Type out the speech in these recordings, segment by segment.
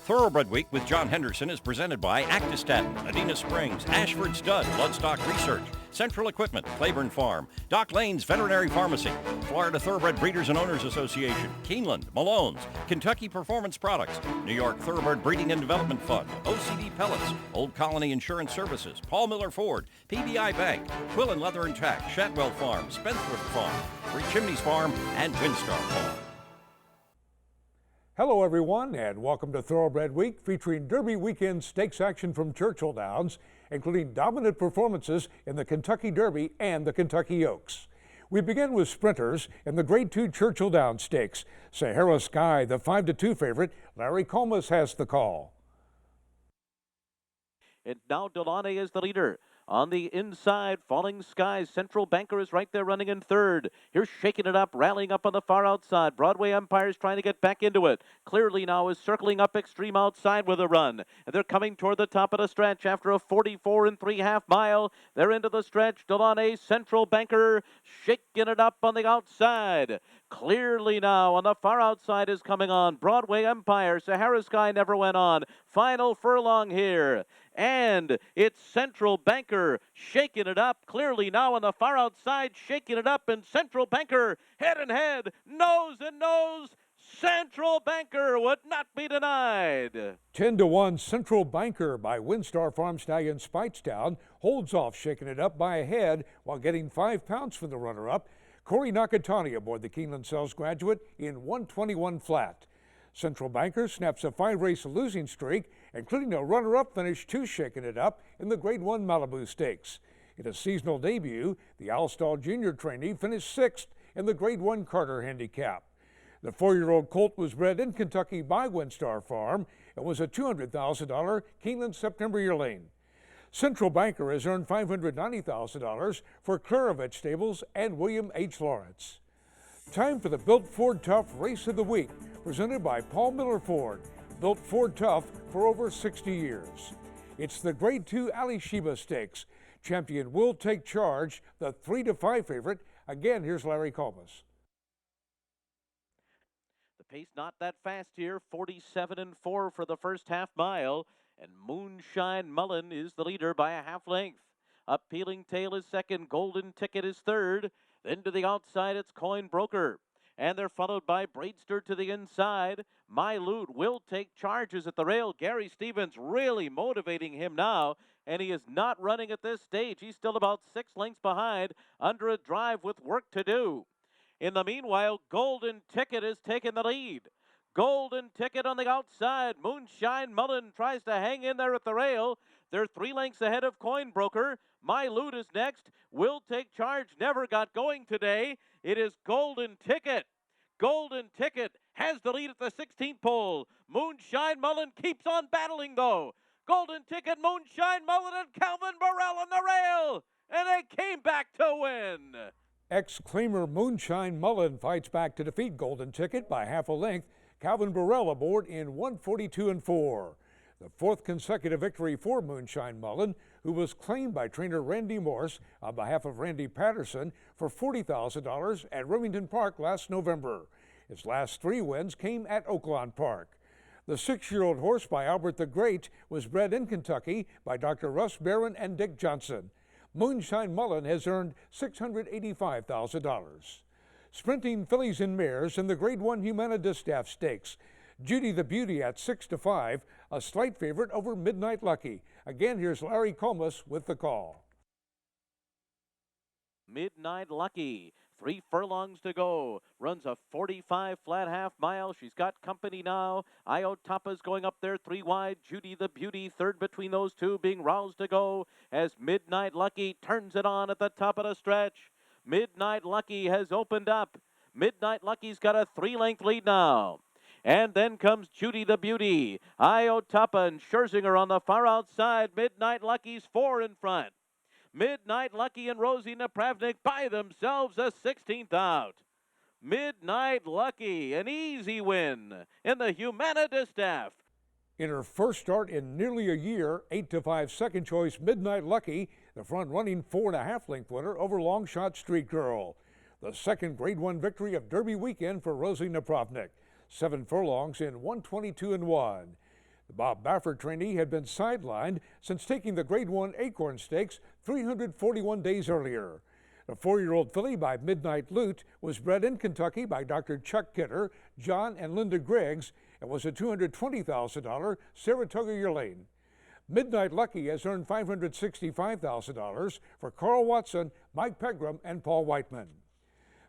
Thoroughbred Week with John Henderson is presented by Actistatin, Adena Springs, Ashford Stud, Bloodstock Research, Central Equipment, Claiborne Farm, Dock Lane's Veterinary Pharmacy, Florida Thoroughbred Breeders and Owners Association, Keeneland, Malone's, Kentucky Performance Products, New York Thoroughbred Breeding and Development Fund, OCD Pellets, Old Colony Insurance Services, Paul Miller Ford, PBI Bank, Quillen Leather and Tack, Shatwell Farm, Spendthrift Farm, Three Chimneys Farm, and Windstar Farm. Hello everyone and welcome to Thoroughbred Week featuring Derby weekend stakes action from Churchill Downs, including dominant performances in the Kentucky Derby and the Kentucky Oaks. We begin with sprinters in the Grade 2 Churchill Downs Stakes. Sahara Sky, the 5-2 favorite. Larry Comas has the call. And now Delane is the leader. On the inside, Falling Skies. Central Banker is right there running in third. Here's Shaking It Up, rallying up on the far outside. Broadway Empire's trying to get back into it. Clearly now is circling up extreme outside with a run. And they're coming toward the top of the stretch after a 44 3/2 mile. They're into the stretch. Delane, Central Banker, Shaking It Up on the outside. Clearly now on the far outside is coming on. Broadway Empire, Sahara Sky never went on. Final furlong here. And it's Central Banker shaking it up. Clearly now on the far outside, shaking it up. And Central Banker head and head, nose and nose. Central Banker would not be denied. 10-1 Central Banker by Windstar Farm Stallion Speightstown holds off Shaking It Up by a head while getting 5 pounds from the runner-up. Corey Nakatani aboard the Keeneland Sales Graduate in 121 flat. Central Banker snaps a 5-race losing streak, including a runner-up finish to Shaking It Up in the Grade 1 Malibu Stakes. In a seasonal debut, the Alstall Junior trainee finished 6th in the Grade 1 Carter Handicap. The 4-year-old colt was bred in Kentucky by Windstar Farm and was a $200,000 Keeneland September yearling. Central Banker has earned $590,000 for Clarovich Stables and William H. Lawrence. Time for the Built Ford Tough Race of the Week, presented by Paul Miller Ford. Built Ford Tough for over 60 years. It's the Grade 2 Ali Sheba Stakes. Champion Will Take Charge, the 3-5 favorite. Again, here's Larry Comas. The pace not that fast here, 47 4 for the first half mile. And Moonshine Mullen is the leader by a half length. Appealing Tail is second, Golden Ticket is third. Then to the outside, it's Coin Broker. And they're followed by Braidster to the inside. My Loot will take charges at the rail. Gary Stevens really motivating him now. And he is not running at this stage. He's still about 6 lengths behind under a drive with work to do. In the meanwhile, Golden Ticket is taking the lead. Golden Ticket on the outside. Moonshine Mullen tries to hang in there at the rail. They're 3 lengths ahead of Coin Broker. My Loot is next. Will Take Charge never got going today. It is Golden Ticket. Golden Ticket has the lead at the 16th pole. Moonshine Mullen keeps on battling though. Golden Ticket, Moonshine Mullen, and Calvin Burrell on the rail. And they came back to win. Ex-claimer Moonshine Mullen fights back to defeat Golden Ticket by half a length. Calvin Burrell aboard in 142 4. The 4th consecutive victory for Moonshine Mullen, who was claimed by trainer Randy Morse on behalf of Randy Patterson for $40,000 at Remington Park last November. His last 3 wins came at Oaklawn Park. The 6-year-old horse by Albert the Great was bred in Kentucky by Dr. Russ Barron and Dick Johnson. Moonshine Mullen has earned $685,000. Sprinting fillies and mares in the Grade 1 Humana Distaff Stakes. Judy the Beauty at 6-5, a slight favorite over Midnight Lucky. Again, here's Larry Comas with the call. Midnight Lucky, 3 furlongs to go. Runs a 45 flat half mile. She's got company now. Iotapa's going up there 3 wide. Judy the Beauty third between those two, being roused to go as Midnight Lucky turns it on at the top of the stretch. Midnight Lucky has opened up. Midnight Lucky's got a 3-length lead now. And then comes Judy the Beauty. Iotapa and Scherzinger on the far outside. Midnight Lucky's 4 in front. Midnight Lucky and Rosie Napravnik by themselves a 16th out. Midnight Lucky, an easy win in the Humana Distaff. In her first start in nearly a year, 8-5 second choice Midnight Lucky, the front-running 4.5 length winner over Longshot Street Girl. The second Grade 1 victory of Derby weekend for Rosie Napravnik. 7 furlongs in 122 1. The Bob Baffert trainee had been sidelined since taking the Grade 1 Acorn Stakes 341 days earlier. The 4-year-old filly by Midnight Lute was bred in Kentucky by Dr. Chuck Kidder, John and Linda Griggs, and was a $220,000 Saratoga yearling. Midnight Lucky has earned $565,000 for Carl Watson, Mike Pegram, and Paul Whiteman.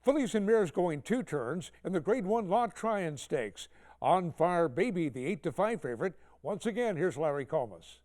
Fillies and mares going 2 turns in the Grade 1 La Tryon Stakes. On Fire Baby, the 8-5 favorite. Once again, here's Larry Comas.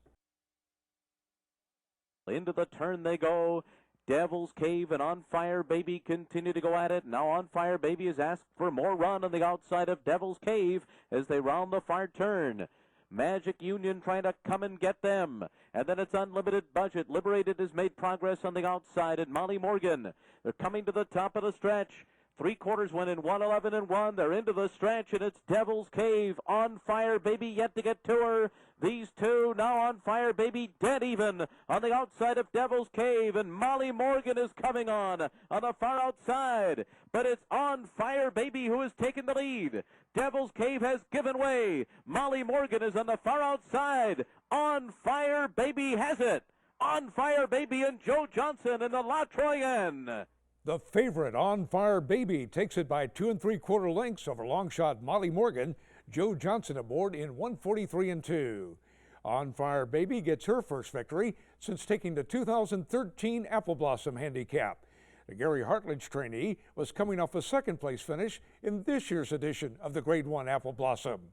Into the turn they go. Devil's Cave and On Fire Baby continue to go at it. Now On Fire Baby is asked for more run on the outside of Devil's Cave as they round the far turn. Magic Union trying to come and get them. And then it's Unlimited Budget. Liberated has made progress on the outside, and Molly Morgan. They're coming to the top of the stretch. 3/4 went in 1:11-1. They're into the stretch, and it's Devil's Cave. On Fire Baby yet to get to her. These two now On Fire Baby dead even on the outside of Devil's Cave, and Molly Morgan is coming on the far outside. But it's On Fire Baby who has taken the lead. Devil's Cave has given way. Molly Morgan is on the far outside. On Fire Baby has it. On Fire Baby and Joe Johnson in the La Troyenne. The favorite, On Fire Baby, takes it by 2 3/4 lengths over long shot Molly Morgan. Joe Johnson aboard in 1:43-2. On Fire Baby gets her first victory since taking the 2013 Apple Blossom Handicap. The Gary Hartledge trainee was coming off a second-place finish in this year's edition of the Grade 1 Apple Blossom.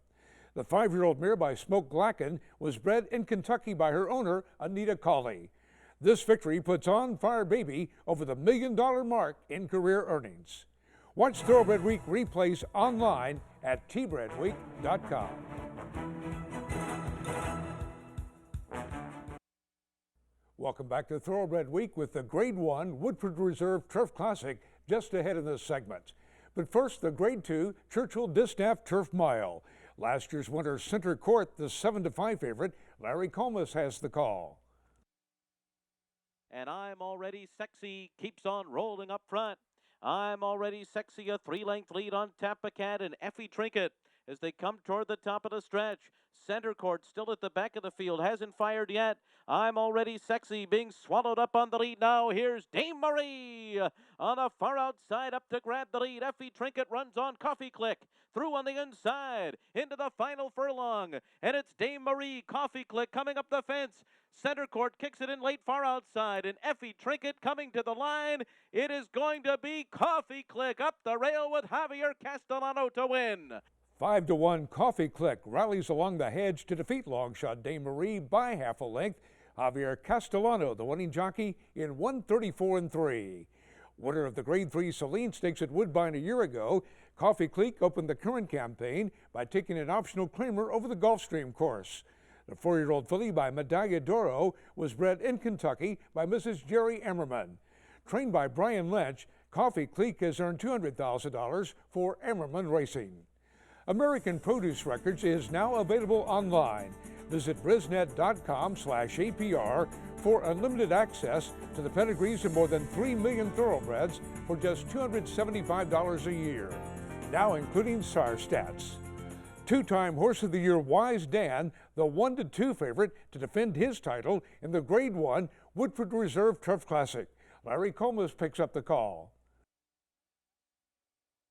The 5-year-old mare by Smoke Glacken was bred in Kentucky by her owner, Anita Cawley. This victory puts On Fire Baby over the $1 million mark in career earnings. Watch Thoroughbred Week replays online at tbredweek.com. Welcome back to Thoroughbred Week with the Grade 1 Woodford Reserve Turf Classic just ahead in this segment. But first, the Grade 2 Churchill Distaff Turf Mile. Last year's winner, Center Court, the 7-5 favorite. Larry Comas has the call. And I'm Already Sexy keeps on rolling up front. I'm Already Sexy, a 3-length lead on Tapacat and Effie Trinket as they come toward the top of the stretch. Center Court still at the back of the field, hasn't fired yet. I'm Already Sexy being swallowed up on the lead now. Here's Dame Marie on the far outside up to grab the lead. Effie Trinket runs on Coffee Click through on the inside into the final furlong. And it's Dame Marie, Coffee Click coming up the fence. Center Court kicks it in late far outside, and Effie Trinket coming to the line. It is going to be Coffee Click up the rail with Javier Castellano to win. 5-1 Coffee Click rallies along the hedge to defeat longshot Dame Marie by half a length. Javier Castellano, the winning jockey, in 1:34-3. Winner of the Grade 3 Saline Stakes at Woodbine a year ago, Coffee Click opened the current campaign by taking an optional claimer over the Gulfstream course. The 4-year-old filly by Medaglia d'Oro was bred in Kentucky by Mrs. Jerry Emmerman. Trained by Brian Lynch, Coffee Click has earned $200,000 for Emmerman Racing. American Produce Records is now available online. Visit brisnet.com/APR for unlimited access to the pedigrees of more than 3 million thoroughbreds for just $275 a year, now including SAR stats. Two-time Horse of the Year Wise Dan, the 1-2 favorite to defend his title in the Grade 1 Woodford Reserve Turf Classic. Larry Comas picks up the call.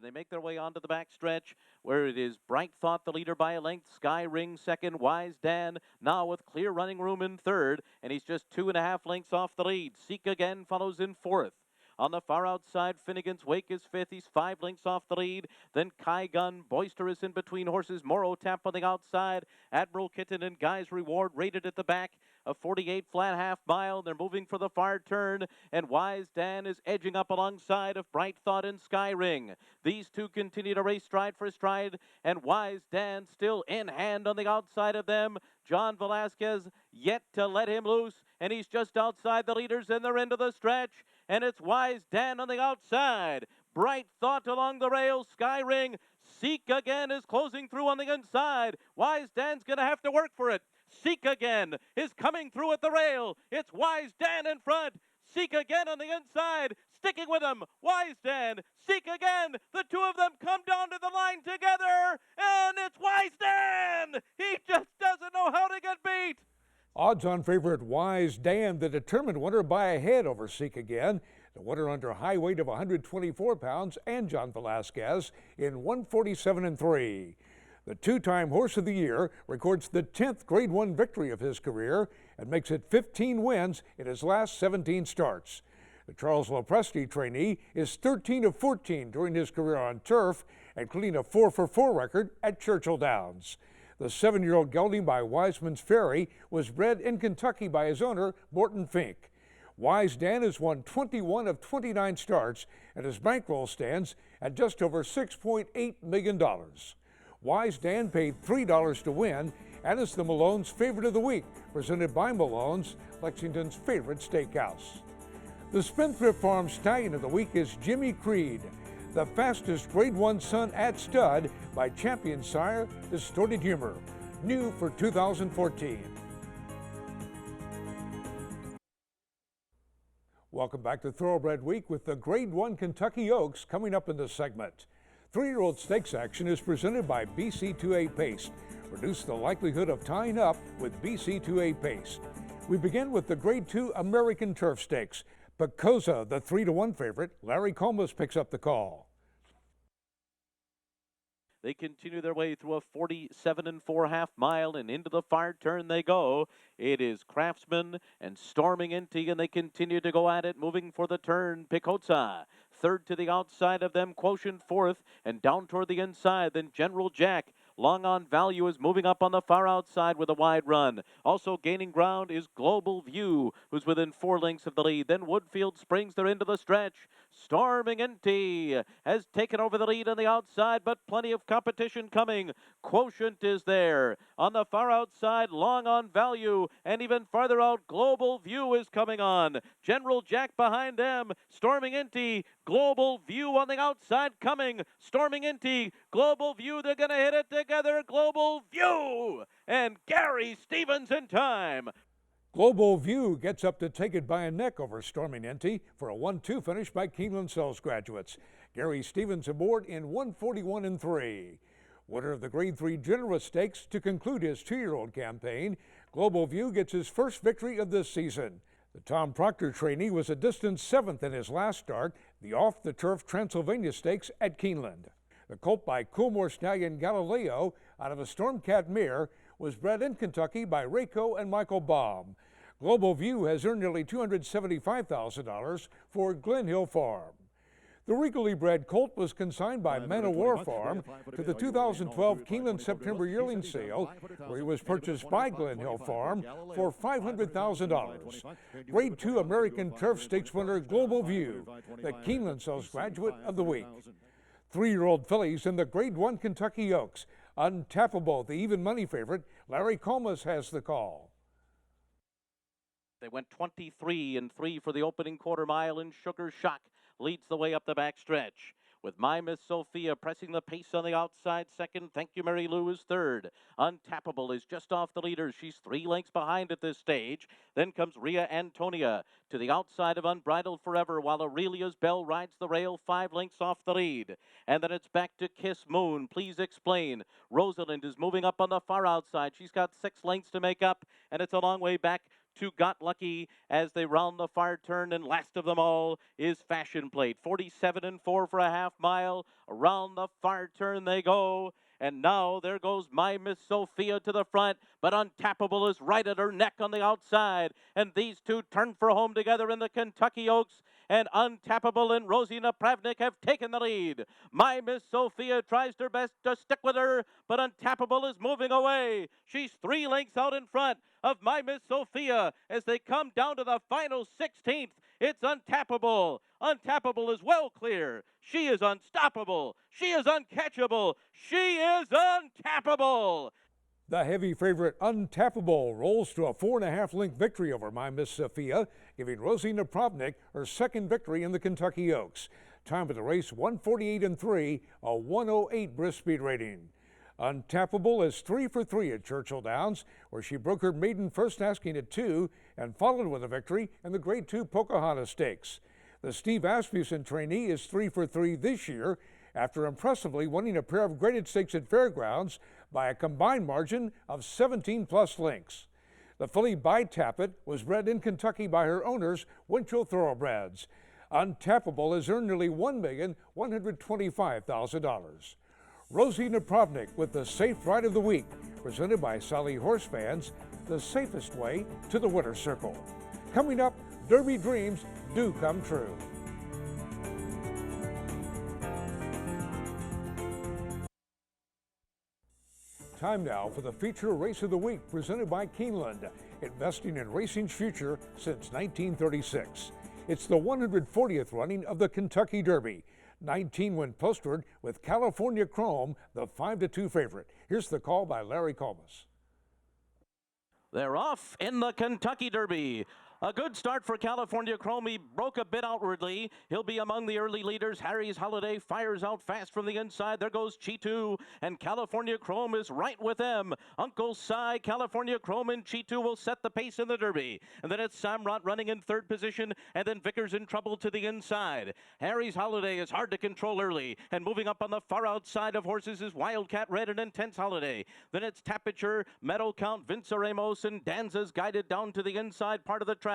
They make their way onto the backstretch where it is Bright Thought the leader by a length, Sky Ring second, Wise Dan now with clear running room in third, and he's just 2.5 lengths off the lead. Seek Again follows in fourth. On the far outside, Finnegan's Wake is fifth. He's 5 lengths off the lead. Then Kai Gun, Boisterous in between horses. Morrow Tap on the outside. Admiral Kitten and Guy's Reward rated at the back. A 48 flat half mile. They're moving for the far turn. And Wise Dan is edging up alongside of Bright Thought and Sky Ring. These two continue to race stride for stride. And Wise Dan still in hand on the outside of them. John Velasquez yet to let him loose. And he's just outside the leaders in their end of the stretch. And it's Wise Dan on the outside. Bright Thought along the rails. Sky Ring. Seek Again is closing through on the inside. Wise Dan's going to have to work for it. Seek Again is coming through at the rail. It's Wise Dan in front. Seek Again on the inside. Sticking with him. Wise Dan. Seek Again. The two of them come down to the line together. And it's Wise Dan. He just doesn't know Odds-on favorite Wise Dan, the determined winner, by a head over Seek Again. The winner under high weight of 124 pounds, and John Velasquez in 147-3. The two-time Horse of the Year records the 10th Grade 1 victory of his career and makes it 15 wins in his last 17 starts. The Charles Lopresti trainee is 13 of 14 during his career on turf, including a 4-for-4 record at Churchill Downs. The 7-year-old gelding by Wiseman's Ferry was bred in Kentucky by his owner, Morton Fink. Wise Dan has won 21 of 29 starts, and his bankroll stands at just over $6.8 million. Wise Dan paid $3 to win and is the Malone's Favorite of the Week, presented by Malone's, Lexington's favorite steakhouse. The Spendthrift Farm Stallion of the Week is Jimmy Creed, the fastest Grade 1 son at stud by champion sire Distorted Humor, new for 2014. Welcome back to Thoroughbred Week with the Grade 1 Kentucky Oaks coming up in this segment. 3-year-old stakes action is presented by BC2A Paste. Reduce the likelihood of tying up with BC2A Paste. We begin with the Grade 2 American Turf Stakes. Picosa, the 3-to-1 favorite, Larry Comas picks up the call. They continue their way through a 47-4 half mile, and into the far turn they go. It is Craftsman and Storming Inti, and they continue to go at it, moving for the turn. Picosa, third to the outside of them, Quotient fourth, and down toward the inside, then General Jack. Long on Value is moving up on the far outside with a wide run. Also gaining ground is Global View, who's within 4 lengths of the lead. Then Woodfield Springs, they're into the stretch. Storming Inti has taken over the lead on the outside, but plenty of competition coming. Quotient is there. On the far outside, Long on Value, and even farther out, Global View is coming on. General Jack behind them. Storming Inti, Global View on the outside coming. Storming Inti, Global View, they're going to hit it together. Global View and Gary Stevens in time. Global View gets up to take it by a neck over Storming Inti for a 1-2 finish by Keeneland Sales graduates. Gary Stevens aboard in 141-3. Winner of the Grade 3 Generous Stakes to conclude his 2-year-old campaign, Global View gets his first victory of this season. The Tom Proctor trainee was a distant 7th in his last start, the off-the-turf Transylvania Stakes at Keeneland. The colt by Coolmore stallion Galileo out of a Stormcat mare was bred in Kentucky by Rayco and Michael Baum. Global View has earned nearly $275,000 for Glen Hill Farm. The regally bred colt was consigned by Manowar Farm to the 2012 Keeneland September yearling sale, where he was purchased by Glen Hill Farm for $500,000. Grade 2 American Turf Stakes winner Global View, the Keeneland Sales Graduate of the Week. 3-year-old fillies in the Grade 1 Kentucky Oaks. Untappable, the even money favorite, Larry Comas has the call. They went 23-3 for the opening quarter mile, and Sugar Shock leads the way up the back stretch. With My Miss Sophia pressing the pace on the outside second. Thank You Mary Lou is third. Untappable is just off the leader. She's 3 lengths behind at this stage. Then comes Ria Antonia to the outside of Unbridled Forever, while Aurelia's Bell rides the rail 5 lengths off the lead. And then it's back to Kiss Moon. Please Explain. Rosalind is moving up on the far outside. She's got 6 lengths to make up, and it's a long way back to Got Lucky as they round the far turn, and last of them all is Fashion Plate. 47-4 for a half mile. Around the far turn they go. And now there goes My Miss Sophia to the front, but Untappable is right at her neck on the outside. And these two turn for home together in the Kentucky Oaks. And Untappable and Rosina Pravnik have taken the lead. My Miss Sophia tries her best to stick with her, but Untappable is moving away. She's 3 lengths out in front of My Miss Sophia as they come down to the final 16th. It's Untappable. Untappable is well clear. She is unstoppable. She is uncatchable. She is untappable. The heavy favorite Untappable rolls to a 4.5 length victory over My Miss Sophia, giving Rosina Pravnik her second victory in the Kentucky Oaks. Time of the race 148-3, a 108 brisk speed rating. Untappable is 3 for 3 at Churchill Downs, where she broke her maiden first asking at 2 and followed with a victory in the Grade 2 Pocahontas Stakes. The Steve Asmussen trainee is 3 for 3 this year after impressively winning a pair of graded stakes at Fairgrounds by a combined margin of 17+ lengths. The filly by Tappet was bred in Kentucky by her owners, Winchell Thoroughbreds. Untappable has earned nearly $1,125,000. Rosie Napravnik with the Safe Ride of the Week, presented by Sally Horse Fans, the safest way to the winner's circle. Coming up, Derby dreams do come true. Time now for the feature race of the week, presented by Keeneland, investing in racing's future since 1936. It's the 140th running of the Kentucky Derby. 19 went postward with California Chrome, the 5-2 favorite. Here's the call by Larry Colmus. They're off in the Kentucky Derby. A good start for California Chrome. He broke a bit outwardly. He'll be among the early leaders. Harry's Holiday fires out fast from the inside. There goes Cheetah, and California Chrome is right with them. Uncle Si, California Chrome, and Cheetah will set the pace in the Derby. And then it's Samrat running in third position, and then Vickers in trouble to the inside. Harry's Holiday is hard to control early, and moving up on the far outside of horses is Wildcat Red and Intense Holiday. Then it's Tapiture, Meadow Count, Vince Ramos, and Danza's guided down to the inside part of the track.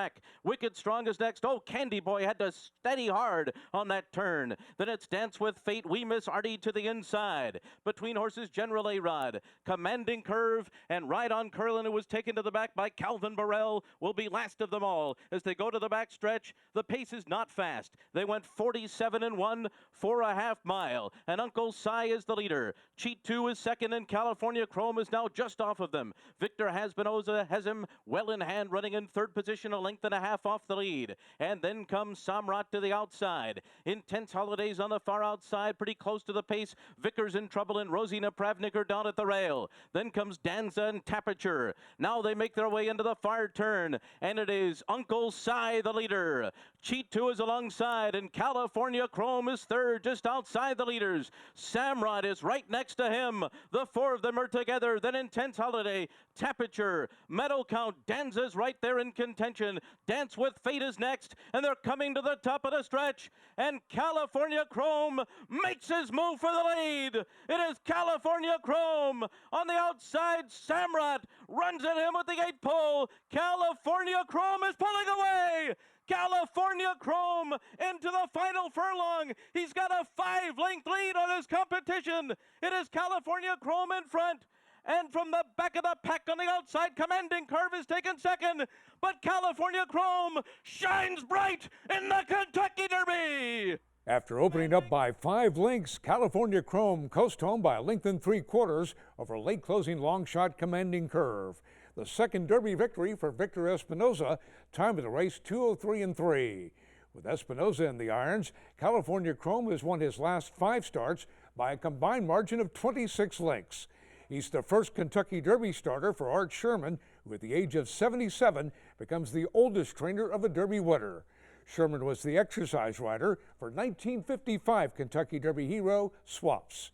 Wicked Strong is next. Oh, Candy Boy had to steady hard on that turn. Then it's Dance with Fate, We Miss Artie to the inside. Between horses, General A-Rod, Commanding Curve, and Ride on Curlin, who was taken to the back by Calvin Burrell, will be last of them all. As they go to the back stretch, the pace is not fast. They went 47-1 for a half mile, and Uncle Si is the leader. Cheat 2 is second, and California Chrome is now just off of them. Victor Hasbinoza has him well in hand, running in third position, a length and a half off the lead. And then comes Samrat to the outside. Intense Holidays on the far outside, pretty close to the pace. Vickers in trouble, and Rosie Napravnik are down at the rail. Then comes Danza and Tapiture. Now they make their way into the far turn, and it is Uncle Si the leader. Cheat 2 is alongside, and California Chrome is third, just outside the leaders. Samrat is right next to him. The four of them are together. Then Intense Holiday, Tapiture, Meadow Count, Danza's right there in contention. Dance with Fate is next, and they're coming to the top of the stretch, and California Chrome makes his move for the lead. It is California Chrome. On the outside, Samrat runs at him with the 8-pole. California Chrome is pulling away. California Chrome into the final furlong. He's got a 5-length lead on his competition. It is California Chrome in front. And from the back of the pack on the outside, Commanding Curve is taken second. But California Chrome shines bright in the Kentucky Derby. After opening up by 5 lengths, California Chrome coast home by a length and 3/4 over late closing long shot Commanding Curve. The second Derby victory for Victor Espinoza, time of the race 2:03.3. With Espinoza in the irons, California Chrome has won his last 5 starts by a combined margin of 26 lengths. He's the first Kentucky Derby starter for Art Sherman, who at the age of 77 becomes the oldest trainer of a Derby winner. Sherman was the exercise rider for 1955 Kentucky Derby hero Swaps.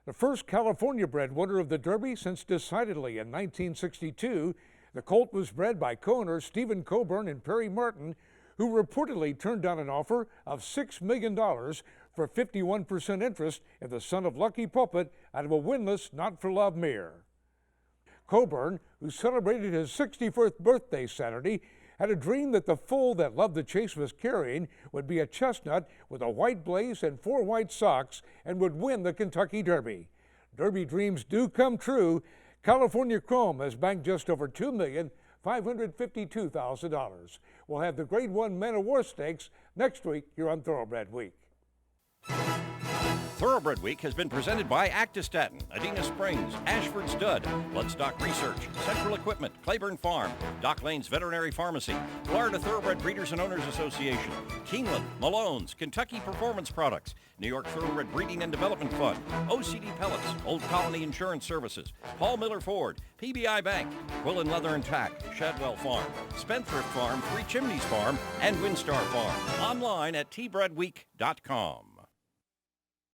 The first California-bred winner of the Derby since decidedly in 1962, the colt was bred by co-owners Stephen Coburn and Perry Martin, who reportedly turned down an offer of $6 million for 51% interest in the son of Lucky Pulpit out of a winless Not-for-Love mare. Coburn, who celebrated his 61st birthday Saturday, had a dream that the foal that Love the Chase was carrying would be a chestnut with a white blaze and 4 white socks and would win the Kentucky Derby. Derby dreams do come true. California Chrome has banked just over $2,552,000. We'll have the Grade 1 Man of War Stakes next week here on Thoroughbred Week. Thoroughbred Week has been presented by Actistatin, Adena Springs, Ashford Stud, Bloodstock Research, Central Equipment, Claiborne Farm, Dock Lanes Veterinary Pharmacy, Florida Thoroughbred Breeders and Owners Association, Keeneland, Malone's, Kentucky Performance Products, New York Thoroughbred Breeding and Development Fund, OCD Pellets, Old Colony Insurance Services, Paul Miller Ford, PBI Bank, Quillen Leather and Tack, Shadwell Farm, Spendthrift Farm, Three Chimneys Farm, and Windstar Farm. Online at tbreadweek.com.